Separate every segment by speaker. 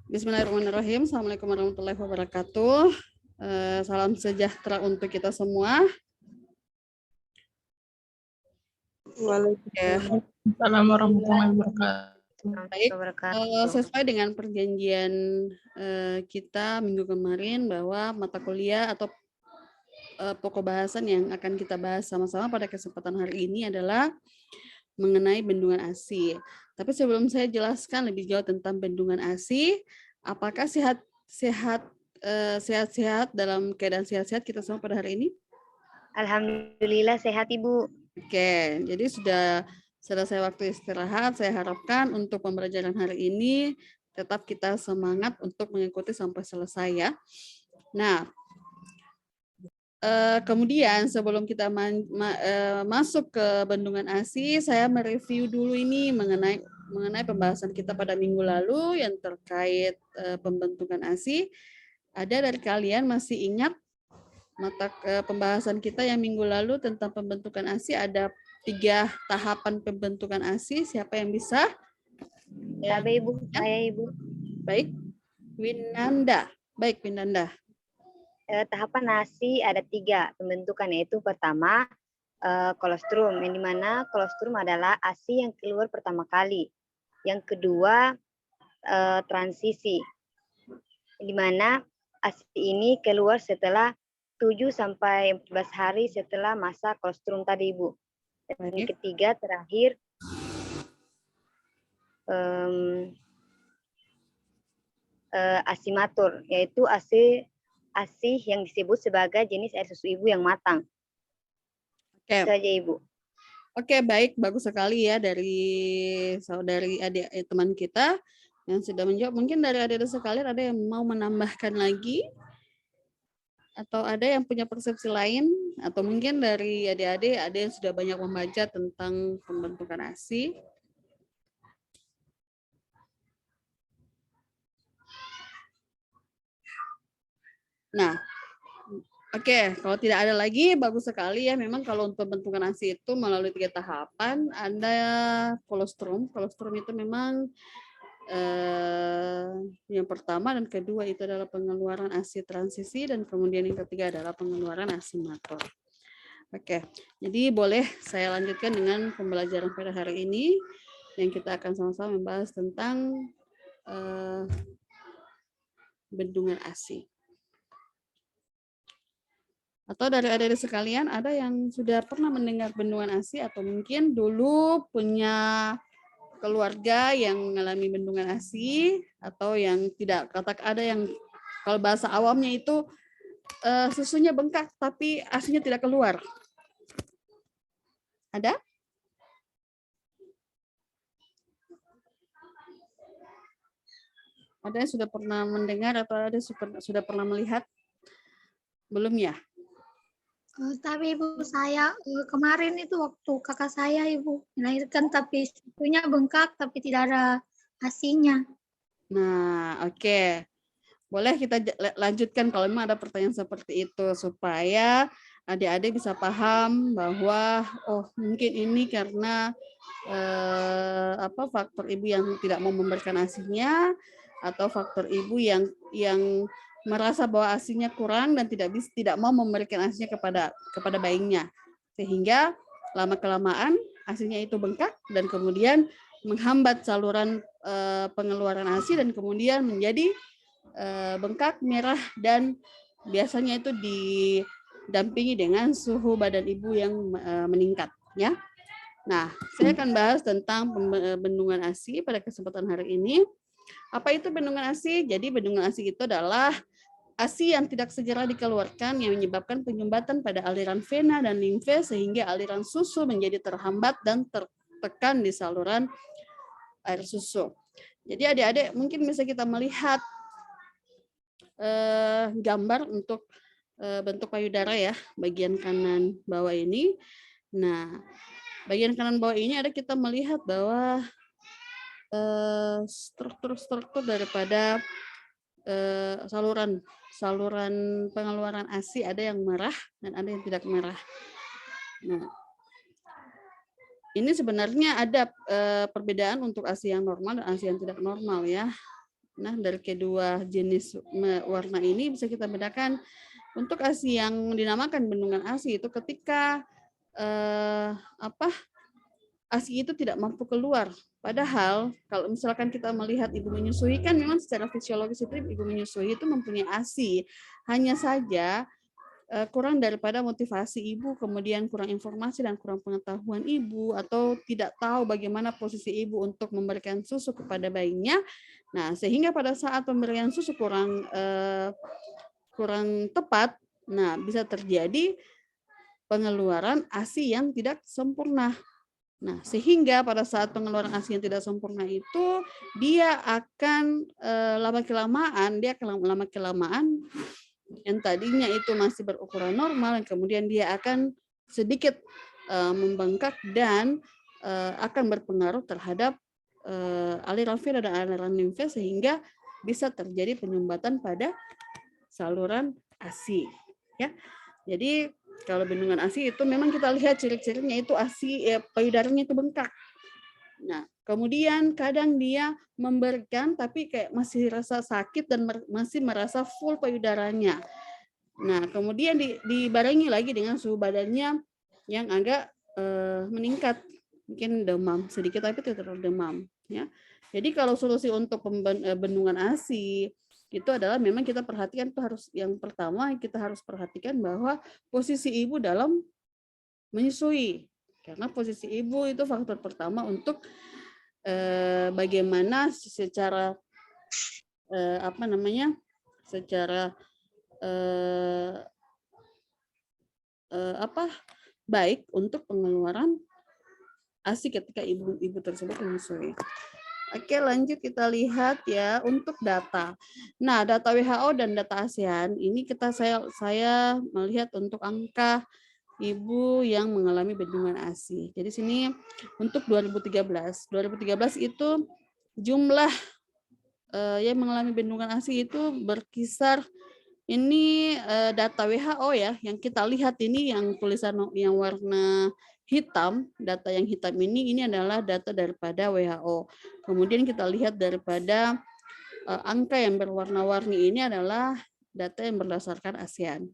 Speaker 1: Bismillahirrahmanirrahim. Assalamualaikum warahmatullahi wabarakatuh. Salam sejahtera untuk kita semua.
Speaker 2: Waalaikumsalam warahmatullahi wabarakatuh.
Speaker 1: Baik, sesuai dengan perjanjian kita minggu kemarin bahwa mata kuliah atau pokok bahasan yang akan kita bahas sama-sama pada kesempatan hari ini adalah mengenai bendungan ASI. Tapi sebelum saya jelaskan lebih jauh tentang bendungan ASI, apakah sehat-sehat dalam keadaan sehat-sehat kita semua pada hari ini?
Speaker 3: Alhamdulillah sehat Ibu.
Speaker 1: Oke, jadi sudah selesai waktu istirahat. Saya harapkan untuk pembelajaran hari ini tetap kita semangat untuk mengikuti sampai selesai ya. Nah, kemudian sebelum kita masuk ke bendungan ASI, saya mereview dulu ini mengenai pembahasan kita pada minggu lalu yang terkait pembentukan ASI. Ada dari kalian masih ingat pembahasan kita yang minggu lalu tentang pembentukan ASI? Ada 3 tahapan pembentukan ASI. Siapa yang bisa?
Speaker 3: Ya, Ibu. Saya Ibu.
Speaker 1: Baik, Winanda. Baik, Winanda.
Speaker 3: Tahapan ASI ada 3 pembentukan, yaitu pertama kolostrum, yang dimana kolostrum adalah ASI yang keluar pertama kali. Yang kedua transisi, yang dimana ASI ini keluar setelah 7 sampai 14 hari setelah masa kolostrum tadi Ibu. Dan yang ketiga terakhir asimatur, yaitu ASI yang disebut sebagai jenis air susu ibu yang matang.
Speaker 1: Oke.
Speaker 3: Itu saja Ibu.
Speaker 1: Oke, baik, bagus sekali ya dari saudari adik teman kita yang sudah menjawab. Mungkin dari adik-adik sekalian ada yang mau menambahkan lagi? Atau ada yang punya persepsi lain? Atau mungkin dari adik-adik ada yang sudah banyak membaca tentang pembentukan ASI? Nah, oke, kalau tidak ada lagi, bagus sekali ya. Memang kalau untuk pembentukan ASI itu melalui 3 tahapan, ada kolostrum. Kolostrum itu memang yang pertama dan kedua itu adalah pengeluaran ASI transisi, dan kemudian yang ketiga adalah pengeluaran asimator. Oke, jadi boleh saya lanjutkan dengan pembelajaran pada hari ini yang kita akan sama-sama membahas tentang bendungan ASI. Atau dari adik-adik sekalian ada yang sudah pernah mendengar bendungan ASI atau mungkin dulu punya keluarga yang mengalami bendungan ASI, atau yang tidak, ada yang kalau bahasa awamnya itu susunya bengkak tapi ASInya tidak keluar. Ada? Ada yang sudah pernah mendengar atau ada sudah pernah melihat? Belum ya?
Speaker 4: Tapi Ibu, saya kemarin itu waktu kakak saya Ibu melahirkan, tapi susunya bengkak tapi tidak ada ASInya.
Speaker 1: Nah, oke. Boleh kita lanjutkan kalau memang ada pertanyaan seperti itu, supaya adik-adik bisa paham bahwa oh mungkin ini karena faktor ibu yang tidak mau memberikan ASInya, atau faktor ibu yang merasa bahwa ASInya kurang dan tidak mau memberikan ASInya kepada bayinya, sehingga lama-kelamaan ASInya itu bengkak dan kemudian menghambat saluran pengeluaran ASI dan kemudian menjadi bengkak, merah, dan biasanya itu didampingi dengan suhu badan ibu yang meningkat ya. Nah, saya akan bahas tentang bendungan ASI pada kesempatan hari ini. Apa itu bendungan ASI? Jadi bendungan ASI itu adalah ASI yang tidak segera dikeluarkan yang menyebabkan penyumbatan pada aliran vena dan limfe sehingga aliran susu menjadi terhambat dan tertekan di saluran air susu. Jadi adik-adik mungkin bisa kita melihat gambar untuk bentuk payudara ya, bagian kanan bawah ini. Nah, bagian kanan bawah ini ada kita melihat bahwa struktur-struktur daripada saluran pengeluaran ASI ada yang merah dan ada yang tidak merah. Nah, ini sebenarnya ada perbedaan untuk ASI yang normal dan ASI yang tidak normal ya. Nah, dari kedua jenis warna ini bisa kita bedakan untuk ASI yang dinamakan bendungan ASI itu ketika ASI itu tidak mampu keluar. Padahal kalau misalkan kita melihat ibu menyusui kan memang secara fisiologis itu ibu menyusui itu mempunyai ASI. Hanya saja kurang daripada motivasi ibu, kemudian kurang informasi dan kurang pengetahuan ibu, atau tidak tahu bagaimana posisi ibu untuk memberikan susu kepada bayinya. Nah, sehingga pada saat pemberian susu kurang tepat, nah bisa terjadi pengeluaran ASI yang tidak sempurna. Nah, sehingga pada saat pengeluaran ASI yang tidak sempurna itu dia akan lama-kelamaan yang tadinya itu masih berukuran normal, kemudian dia akan sedikit membengkak dan akan berpengaruh terhadap aliran vena dan aliran limfe sehingga bisa terjadi penyumbatan pada saluran ASI. Ya, jadi kalau bendungan ASI itu memang kita lihat ciri-cirinya itu ASI payudaranya itu bengkak. Nah, kemudian kadang dia memberikan tapi kayak masih rasa sakit dan masih merasa full payudaranya. Nah, kemudian dibarengi lagi dengan suhu badannya yang agak meningkat, mungkin demam sedikit tapi tidak terlalu demam. Ya, jadi kalau solusi untuk bendungan ASI itu adalah memang kita perhatikan itu harus yang pertama kita harus perhatikan bahwa posisi ibu dalam menyusui. Karena posisi ibu itu faktor pertama untuk bagaimana secara secara baik untuk pengeluaran ASI ketika ibu tersebut menyusui. Oke, lanjut kita lihat ya untuk data. Nah, data WHO dan data ASEAN ini saya melihat untuk angka ibu yang mengalami bendungan ASI. Jadi sini untuk 2013 itu jumlah yang mengalami bendungan ASI itu berkisar, ini data WHO ya, yang kita lihat ini yang tulisan yang warna hitam, data yang hitam ini adalah data daripada WHO. Kemudian kita lihat daripada angka yang berwarna-warni ini adalah data yang berdasarkan ASEAN.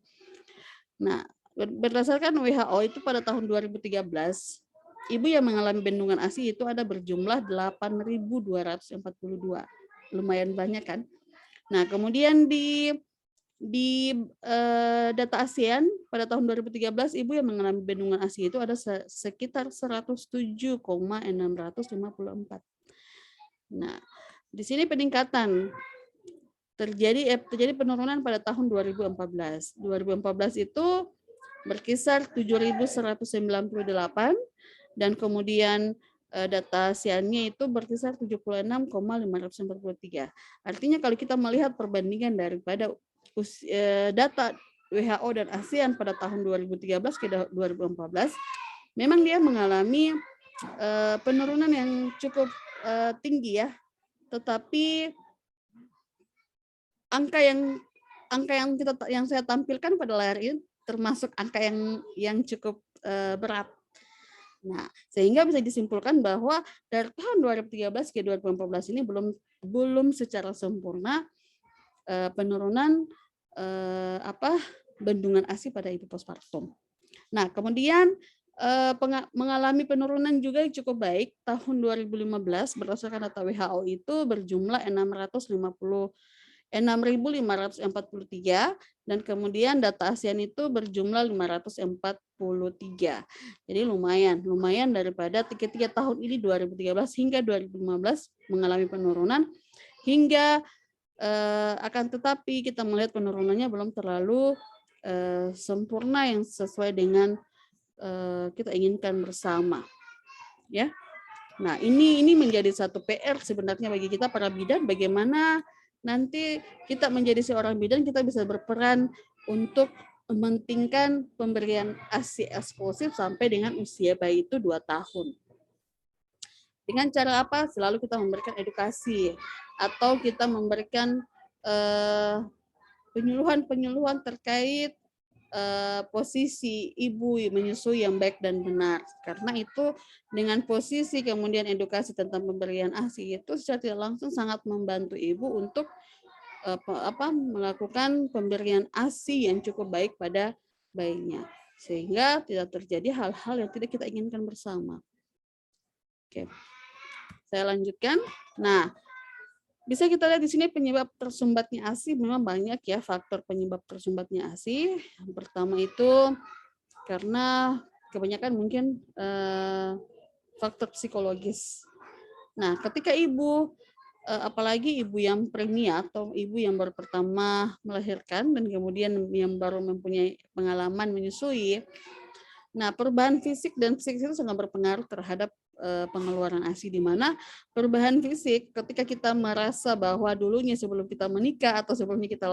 Speaker 1: Nah, berdasarkan WHO itu pada tahun 2013, ibu yang mengalami bendungan ASI itu ada berjumlah 8.242. Lumayan banyak kan? Nah, kemudian di data ASEAN pada tahun 2013 ibu yang mengalami bendungan ASI itu ada sekitar 107,654. Nah, di sini peningkatan terjadi penurunan pada tahun 2014. 2014 itu berkisar 7.198 dan kemudian data ASEAN-nya itu berkisar 76,543. Artinya kalau kita melihat perbandingan daripada data WHO dan ASEAN pada tahun 2013 ke 2014, memang dia mengalami penurunan yang cukup tinggi ya. Tetapi angka yang saya tampilkan pada layar ini termasuk angka yang cukup berat. Nah, sehingga bisa disimpulkan bahwa dari tahun 2013 ke 2014 ini belum secara sempurna penurunan bendungan ASI pada ibu postpartum. Nah, kemudian mengalami penurunan juga yang cukup baik tahun 2015 berdasarkan data WHO itu berjumlah 6.543 dan kemudian data ASEAN itu berjumlah 543. Jadi lumayan daripada tiga tahun ini 2013 hingga 2015 mengalami penurunan hingga akan tetapi kita melihat penurunannya belum terlalu sempurna yang sesuai dengan kita inginkan bersama. Ya. Nah, ini menjadi satu PR sebenarnya bagi kita para bidan, bagaimana nanti kita menjadi seorang bidan kita bisa berperan untuk mementingkan pemberian ASI eksklusif sampai dengan usia bayi itu 2 tahun. Dengan cara apa? Selalu kita memberikan edukasi atau kita memberikan penyuluhan terkait posisi ibu menyusui yang baik dan benar. Karena itu dengan posisi kemudian edukasi tentang pemberian ASI itu secara tidak langsung sangat membantu ibu untuk melakukan pemberian ASI yang cukup baik pada bayinya, sehingga tidak terjadi hal-hal yang tidak kita inginkan bersama. Oke, saya lanjutkan. Nah, bisa kita lihat di sini penyebab tersumbatnya ASI memang banyak ya, faktor penyebab tersumbatnya ASI. Yang pertama itu karena kebanyakan mungkin faktor psikologis. Nah, ketika ibu, apalagi ibu yang premia atau ibu yang baru pertama melahirkan dan kemudian yang baru mempunyai pengalaman menyusui, nah perubahan fisik dan psikis itu sangat berpengaruh terhadap pengeluaran ASI, di mana perubahan fisik ketika kita merasa bahwa dulunya sebelum kita menikah atau sebelumnya kita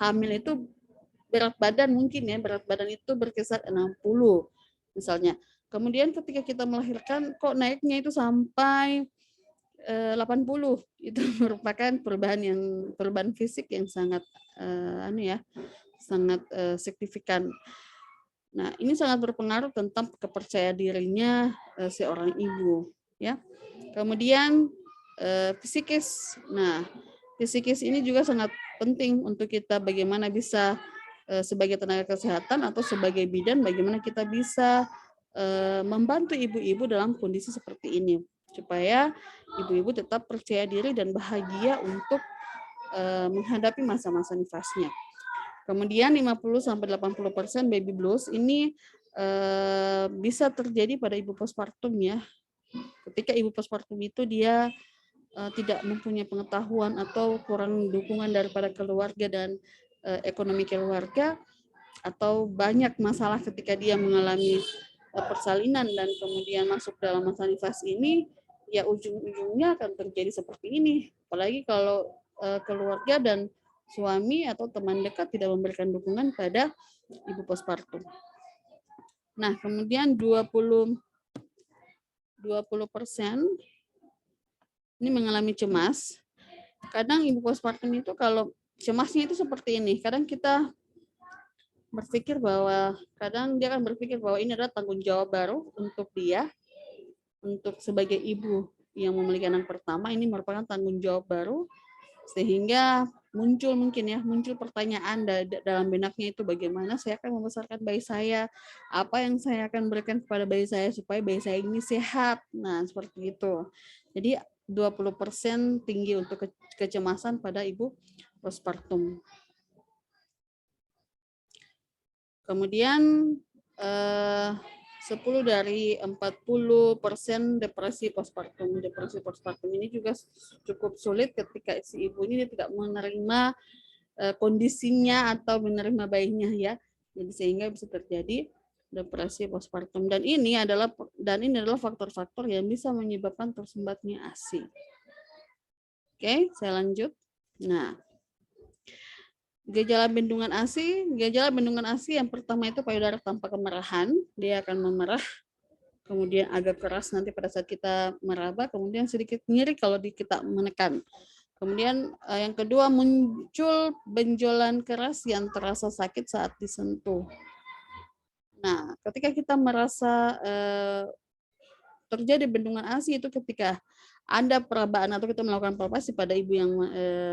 Speaker 1: hamil itu berat badan mungkin ya, berat badan itu berkisar 60 misalnya. Kemudian ketika kita melahirkan kok naiknya itu sampai 80, itu merupakan perubahan fisik yang sangat sangat signifikan. Nah, ini sangat berpengaruh tentang kepercayaan dirinya seorang ibu, ya. Kemudian psikis. Nah, psikis ini juga sangat penting untuk kita bagaimana bisa sebagai tenaga kesehatan atau sebagai bidan bagaimana kita bisa membantu ibu-ibu dalam kondisi seperti ini supaya ibu-ibu tetap percaya diri dan bahagia untuk menghadapi masa-masa nifasnya. Kemudian 50-80% baby blues ini bisa terjadi pada ibu postpartum ya. Ketika ibu postpartum itu dia tidak mempunyai pengetahuan atau kurang dukungan daripada keluarga dan ekonomi keluarga, atau banyak masalah ketika dia mengalami persalinan dan kemudian masuk dalam masa nifas ini, ya ujung-ujungnya akan terjadi seperti ini. Apalagi kalau keluarga dan suami atau teman dekat tidak memberikan dukungan pada ibu postpartum. Nah, kemudian 20% ini mengalami cemas. Kadang ibu postpartum itu kalau cemasnya itu seperti ini. Kadang kita berpikir bahwa dia akan berpikir bahwa ini adalah tanggung jawab baru untuk dia, untuk sebagai ibu yang memiliki anak pertama, ini merupakan tanggung jawab baru, sehingga muncul pertanyaan dalam benaknya itu, bagaimana saya akan membesarkan bayi saya, apa yang saya akan berikan kepada bayi saya supaya bayi saya ini sehat. Nah, seperti itu. Jadi 20% tinggi untuk kecemasan pada ibu postpartum. Kemudian 10 dari 40% depresi postpartum. Depresi postpartum ini juga cukup sulit ketika si ibu ini tidak menerima kondisinya atau menerima bayinya ya. Jadi sehingga bisa terjadi depresi postpartum, dan ini adalah faktor-faktor yang bisa menyebabkan tersumbatnya ASI. Oke, saya lanjut. Nah, gejala bendungan ASI yang pertama itu payudara tanpa kemerahan, dia akan memerah, kemudian agak keras nanti pada saat kita meraba, kemudian sedikit nyeri kalau kita menekan. Kemudian yang kedua, muncul benjolan keras yang terasa sakit saat disentuh. Nah, ketika kita merasa terjadi bendungan ASI itu ketika ada perabaan atau kita melakukan palpasi pada ibu yang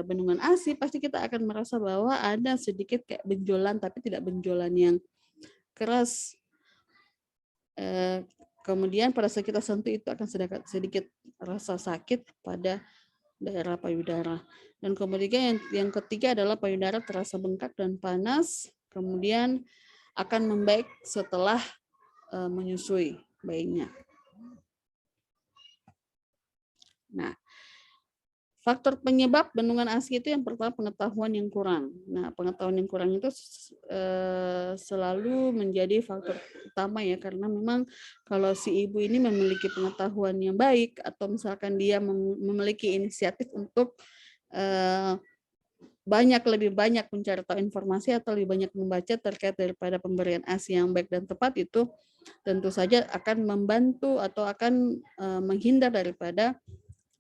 Speaker 1: bendungan ASI, pasti kita akan merasa bahwa ada sedikit kayak benjolan, tapi tidak benjolan yang keras. Kemudian pada saat kita sentuh itu akan sedikit rasa sakit pada daerah payudara. Dan kemudian yang ketiga adalah payudara terasa bengkak dan panas, kemudian akan membaik setelah menyusui bayinya. Nah, faktor penyebab bendungan ASI itu yang pertama pengetahuan yang kurang. Nah, pengetahuan yang kurang itu selalu menjadi faktor utama ya, karena memang kalau si ibu ini memiliki pengetahuan yang baik atau misalkan dia memiliki inisiatif untuk lebih banyak mencari tahu informasi atau lebih banyak membaca terkait daripada pemberian ASI yang baik dan tepat, itu tentu saja akan membantu atau akan menghindar daripada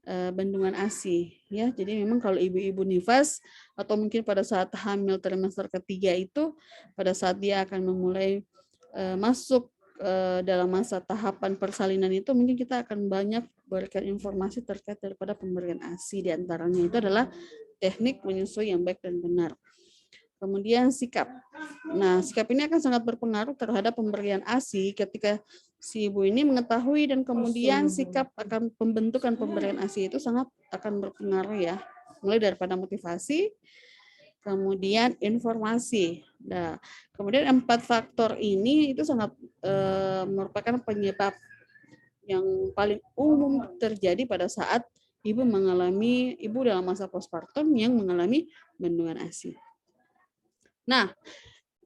Speaker 1: bendungan ASI ya. Jadi memang kalau ibu-ibu nifas atau mungkin pada saat hamil trimester ketiga itu pada saat dia akan memulai masuk dalam masa tahapan persalinan itu mungkin kita akan banyak berikan informasi terkait daripada pemberian ASI, di antaranya itu adalah teknik menyusui yang baik dan benar. Kemudian sikap. Nah, sikap ini akan sangat berpengaruh terhadap pemberian ASI ketika si ibu ini mengetahui dan kemudian sikap akan pembentukan pemberian ASI itu sangat akan berpengaruh ya. Mulai daripada motivasi, kemudian informasi. Nah, kemudian 4 faktor ini itu sangat merupakan penyebab yang paling umum terjadi pada saat ibu dalam masa postpartum yang mengalami bendungan ASI. Nah,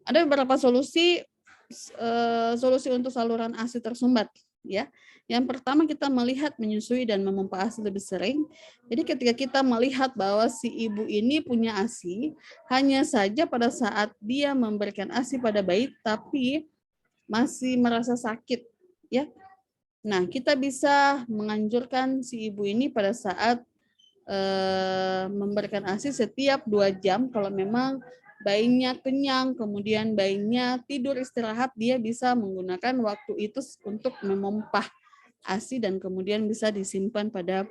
Speaker 1: ada beberapa solusi untuk saluran ASI tersumbat ya. Yang pertama kita melihat menyusui dan memompa ASI lebih sering. Jadi ketika kita melihat bahwa si ibu ini punya ASI, hanya saja pada saat dia memberikan ASI pada bayi tapi masih merasa sakit ya. Nah, kita bisa menganjurkan si ibu ini pada saat memberikan ASI setiap 2 jam kalau memang bayinya kenyang, kemudian bayinya tidur istirahat, dia bisa menggunakan waktu itu untuk memompah ASI dan kemudian bisa disimpan pada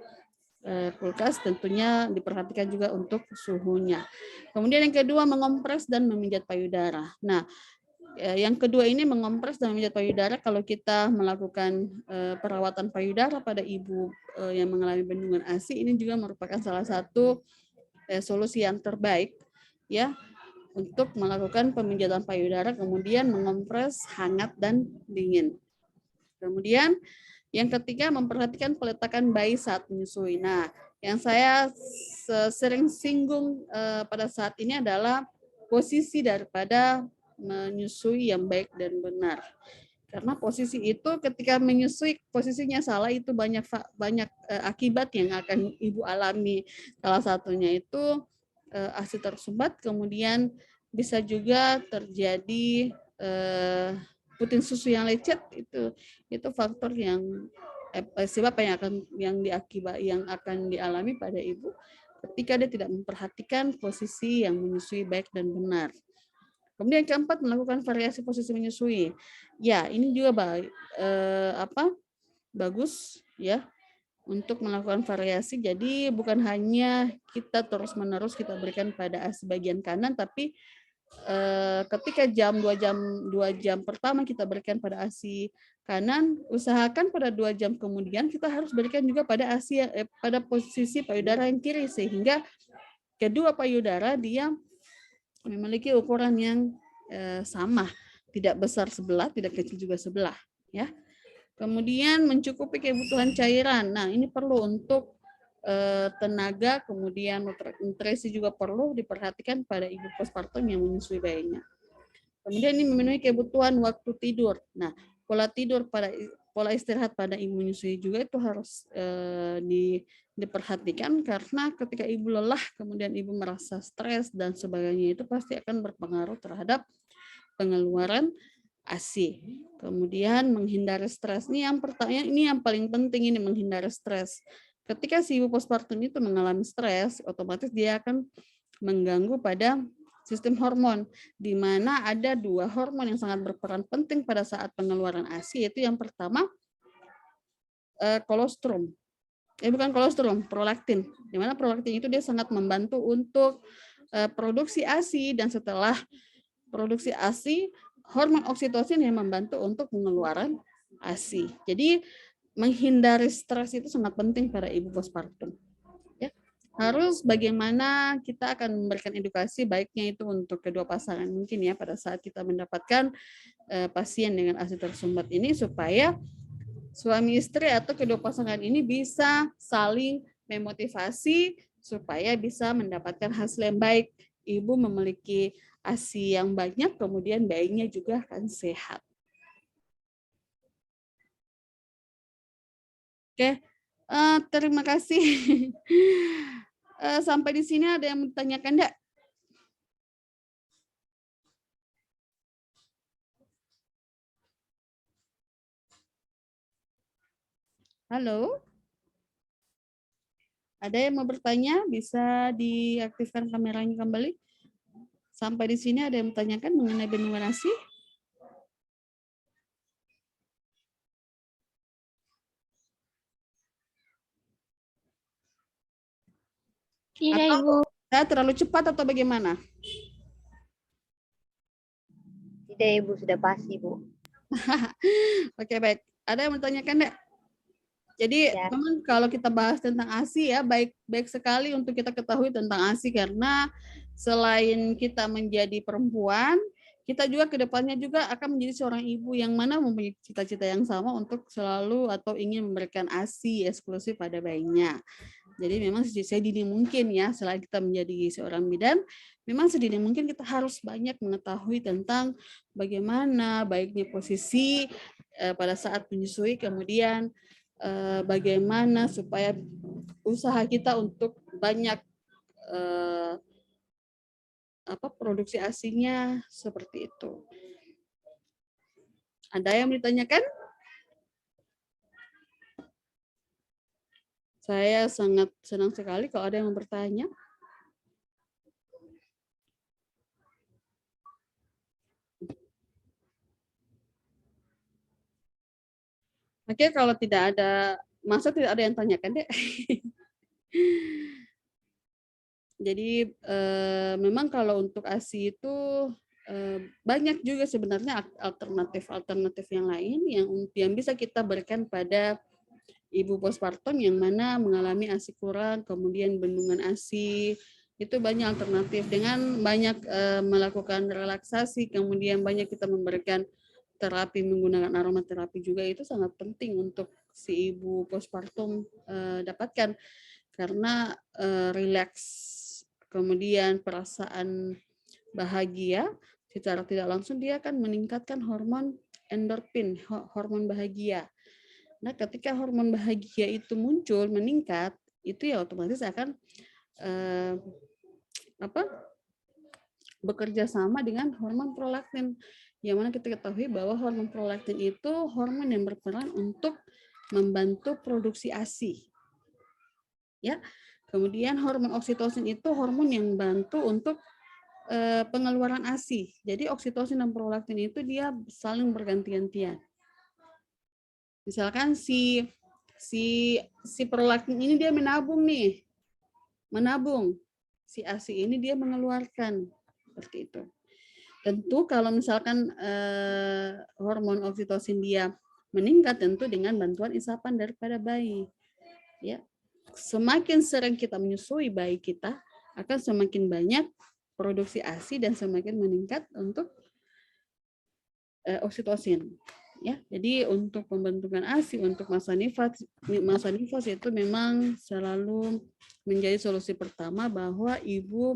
Speaker 1: kulkas, tentunya diperhatikan juga untuk suhunya. Kemudian yang kedua mengompres dan memijat payudara. Nah, yang kedua ini mengompres dan memijat payudara kalau kita melakukan perawatan payudara pada ibu yang mengalami bendungan ASI, ini juga merupakan salah satu solusi yang terbaik ya untuk melakukan pemijatan payudara, kemudian mengompres hangat dan dingin. Kemudian yang ketiga memperhatikan peletakan bayi saat menyusui. Nah, yang saya sering singgung pada saat ini adalah posisi daripada menyusui yang baik dan benar. Karena posisi itu ketika menyusui posisinya salah itu banyak akibat yang akan ibu alami. Salah satunya itu ASI tersumbat, kemudian bisa juga terjadi puting susu yang lecet, itu faktor yang sebab yang akan dialami pada ibu ketika dia tidak memperhatikan posisi yang menyusui baik dan benar. Kemudian keempat melakukan variasi posisi menyusui. Ya, ini juga bagus ya untuk melakukan variasi. Jadi bukan hanya kita terus-menerus kita berikan pada ASI bagian kanan, tapi ketika 2 jam pertama kita berikan pada ASI kanan, usahakan pada 2 jam kemudian kita harus berikan juga pada ASI pada posisi payudara yang kiri, sehingga kedua payudara dia memiliki ukuran yang sama, tidak besar sebelah, tidak kecil juga sebelah ya. Kemudian mencukupi kebutuhan cairan. Nah, ini perlu untuk tenaga, kemudian nutrisi juga perlu diperhatikan pada ibu postpartum yang menyusui bayinya. Kemudian ini memenuhi kebutuhan waktu tidur. Nah, pola istirahat pada ibu menyusui juga itu harus diperhatikan, karena ketika ibu lelah, kemudian ibu merasa stres dan sebagainya, itu pasti akan berpengaruh terhadap pengeluaran ASI. Kemudian menghindari stres. Ini yang paling penting, ini menghindari stres. Ketika si ibu postpartum itu mengalami stres, otomatis dia akan mengganggu pada sistem hormon, di mana ada 2 hormon yang sangat berperan penting pada saat pengeluaran ASI, yaitu yang pertama kolostrum. Bukan kolostrum, prolaktin. Di mana prolaktin itu dia sangat membantu untuk produksi ASI, dan setelah produksi ASI, hormon oksitosin yang membantu untuk pengeluaran ASI. Jadi menghindari stres itu sangat penting pada ibu postpartum. Ya. Harus bagaimana kita akan memberikan edukasi baiknya itu untuk kedua pasangan mungkin ya pada saat kita mendapatkan pasien dengan ASI tersumbat ini, supaya suami istri atau kedua pasangan ini bisa saling memotivasi supaya bisa mendapatkan hasil yang baik. Ibu memiliki ASI yang banyak, kemudian bayinya juga akan sehat. Oke, terima kasih. Sampai di sini ada yang bertanyakan enggak? Halo? Ada yang mau bertanya? Bisa diaktifkan kameranya kembali. Sampai di sini ada yang bertanyakan mengenai bendungan ASI?
Speaker 4: Tidak,
Speaker 1: Atau
Speaker 4: Ibu.
Speaker 1: saya terlalu cepat atau bagaimana?
Speaker 3: Tidak, Ibu, sudah pas, Ibu.
Speaker 1: Oke, baik. Ada yang bertanyakan, Dek? Jadi
Speaker 3: Ya.
Speaker 1: memang kalau kita bahas tentang ASI ya, baik sekali untuk kita ketahui tentang ASI karena selain kita menjadi perempuan, kita juga kedepannya juga akan menjadi seorang ibu yang mana mempunyai cita-cita yang sama untuk selalu atau ingin memberikan ASI eksklusif pada bayinya. Jadi memang sedini mungkin ya, selain kita menjadi seorang bidan, memang sedini mungkin kita harus banyak mengetahui tentang bagaimana baiknya posisi pada saat menyusui, kemudian bagaimana supaya usaha kita untuk banyak produksi ASI-nya seperti itu. Ada yang ditanyakan? Saya sangat senang sekali kalau ada yang bertanya. Oke, kalau tidak ada, masa tidak ada yang tanyakan, Dek? Jadi memang kalau untuk ASI itu banyak juga sebenarnya alternatif yang lain yang bisa kita berikan pada ibu postpartum yang mana mengalami ASI kurang, kemudian bendungan ASI, itu banyak alternatif dengan banyak melakukan relaksasi, kemudian banyak kita memberikan terapi menggunakan aromaterapi juga, itu sangat penting untuk si ibu postpartum dapatkan karena rileks, kemudian perasaan bahagia secara tidak langsung dia akan meningkatkan hormon endorfin, hormon bahagia. Nah, ketika hormon bahagia itu muncul, meningkat, itu ya otomatis akan bekerja sama dengan hormon prolaktin. Yang mana kita ketahui bahwa hormon prolaktin itu hormon yang berperan untuk membantu produksi ASI. Ya. Kemudian hormon oksitosin itu hormon yang bantu untuk pengeluaran ASI. Jadi oksitosin dan prolaktin itu dia saling berganti-gantian. Misalkan si prolaktin ini dia menabung. Si ASI ini dia mengeluarkan, seperti itu. Tentu kalau misalkan hormon oksitosin dia meningkat, tentu dengan bantuan isapan daripada bayi. Ya, semakin sering kita menyusui bayi kita, akan semakin banyak produksi ASI dan semakin meningkat untuk oksitosin. Ya, jadi untuk pembentukan ASI untuk masa nifas itu memang selalu menjadi solusi pertama bahwa ibu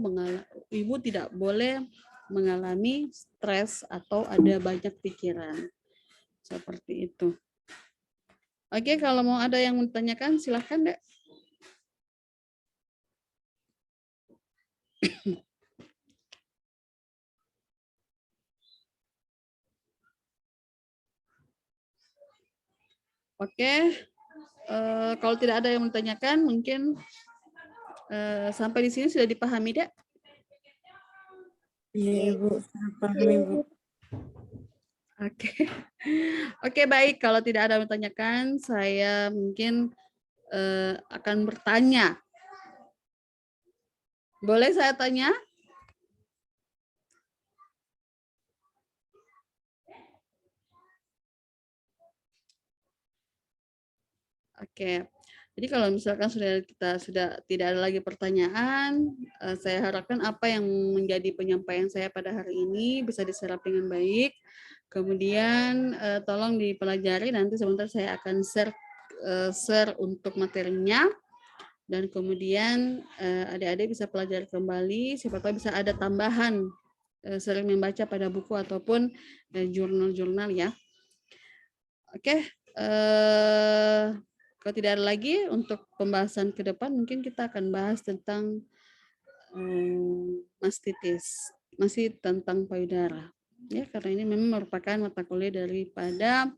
Speaker 1: tidak boleh mengalami stres atau ada banyak pikiran seperti itu. Oke, kalau mau ada yang menanyakan silahkan, Dek. Oke, kalau tidak ada yang menanyakan, mungkin sampai di sini sudah dipahami, Dek?
Speaker 5: Iya, Ibu. Paham, Ibu.
Speaker 1: Oke, baik. Kalau tidak ada yang menanyakan, saya mungkin akan bertanya. Boleh saya tanya? Oke. Jadi kalau misalkan kita sudah tidak ada lagi pertanyaan, saya harapkan apa yang menjadi penyampaian saya pada hari ini bisa diserap dengan baik. Kemudian tolong dipelajari, nanti sebentar saya akan share untuk materinya. Dan kemudian adik-adik bisa pelajari kembali, siapa tahu bisa ada tambahan sering membaca pada buku ataupun jurnal-jurnal ya. Oke. Kalau tidak ada lagi untuk pembahasan ke depan, mungkin kita akan bahas tentang mastitis, masih tentang payudara. Ya, karena ini memang merupakan mata kuliah daripada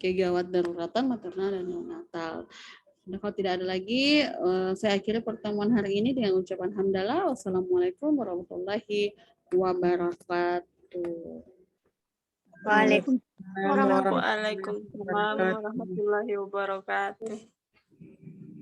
Speaker 1: kegawat daruratan maternal dan neonatal. Nah, kalau tidak ada lagi, saya akhiri pertemuan hari ini dengan ucapan hamdalah. Wassalamualaikum warahmatullahi wabarakatuh.
Speaker 3: Waalaikumsalam.
Speaker 2: Waalaikumsalam warahmatullahi wabarakatuh.